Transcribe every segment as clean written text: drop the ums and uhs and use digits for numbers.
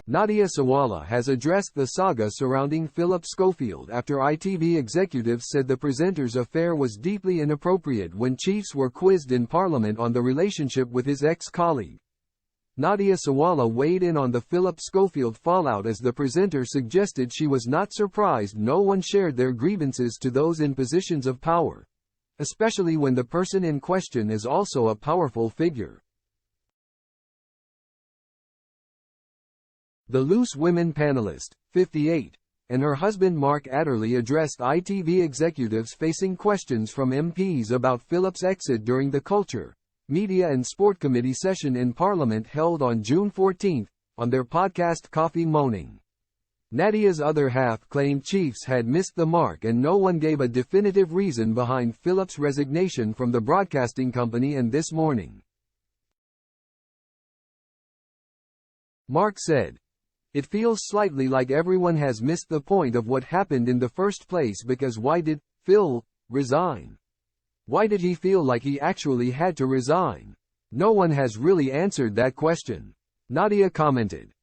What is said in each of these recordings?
Nadia Sawalha has addressed the saga surrounding Philip Schofield after ITV executives said the presenter's affair was deeply inappropriate when chiefs were quizzed in Parliament on the relationship with his ex-colleague. Nadia Sawalha weighed in on the Philip Schofield fallout as the presenter suggested she was not surprised no one shared their grievances to those in positions of power, especially when the person in question is also a powerful figure. The Loose Women panelist, 58, and her husband Mark Adderley addressed ITV executives facing questions from MPs about Philip's exit during the Culture, Media and Sport Committee session in Parliament held on June 14, on their podcast Coffee Moaning. Nadia's other half claimed chiefs had missed the mark and no one gave a definitive reason behind Philip's resignation from the broadcasting company and This Morning. Mark said, "It feels slightly like everyone has missed the point of what happened in the first place because why did Phil resign? Why did he feel like he actually had to resign? No one has really answered that question," Nadia commented.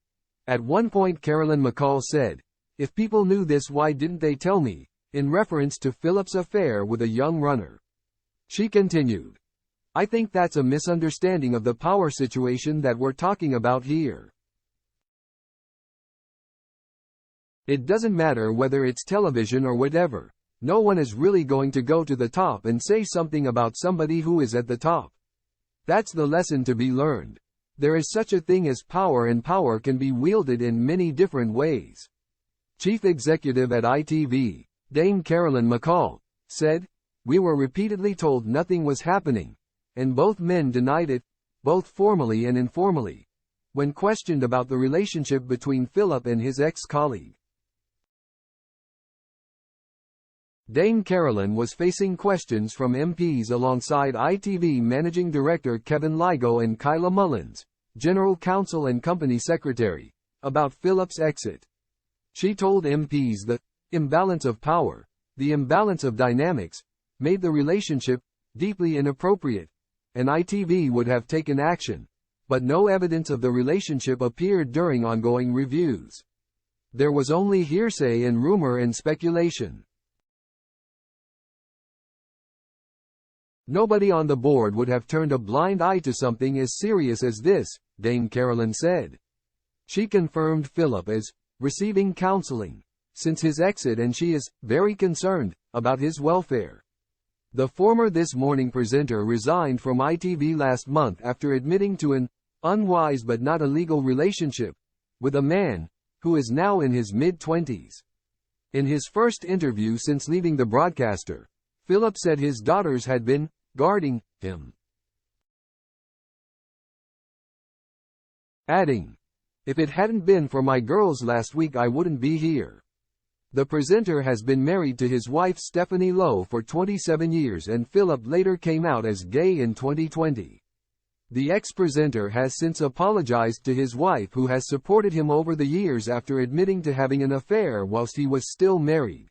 At one point Carolyn McCall said, "If people knew this, why didn't they tell me?" in reference to Philip's affair with a young runner. She continued, "I think that's a misunderstanding of the power situation that we're talking about here. It doesn't matter whether it's television or whatever. No one is really going to go to the top and say something about somebody who is at the top. That's the lesson to be learned. There is such a thing as power and power can be wielded in many different ways." Chief Executive at ITV, Dame Carolyn McCall, said, "We were repeatedly told nothing was happening, and both men denied it, both formally and informally, when questioned about the relationship between Philip and his ex-colleague." Dame Carolyn was facing questions from MPs alongside ITV Managing Director Kevin Lygo and Kyla Mullins, General Counsel and Company Secretary, about Philip's exit. She told MPs the imbalance of power, the imbalance of dynamics, made the relationship deeply inappropriate, and ITV would have taken action, but no evidence of the relationship appeared during ongoing reviews. There was only hearsay and rumor and speculation. Nobody on the board would have turned a blind eye to something as serious as this, Dame Carolyn said. She confirmed Philip as receiving counseling since his exit and she is very concerned about his welfare. The former This Morning presenter resigned from ITV last month after admitting to an unwise but not illegal relationship with a man who is now in his mid-20s. In his first interview since leaving the broadcaster, Philip said his daughters had been guarding him, adding, "If it hadn't been for my girls last week I wouldn't be here." The presenter has been married to his wife Stephanie Lowe for 27 years and Philip later came out as gay in 2020. The ex-presenter has since apologized to his wife who has supported him over the years after admitting to having an affair whilst he was still married.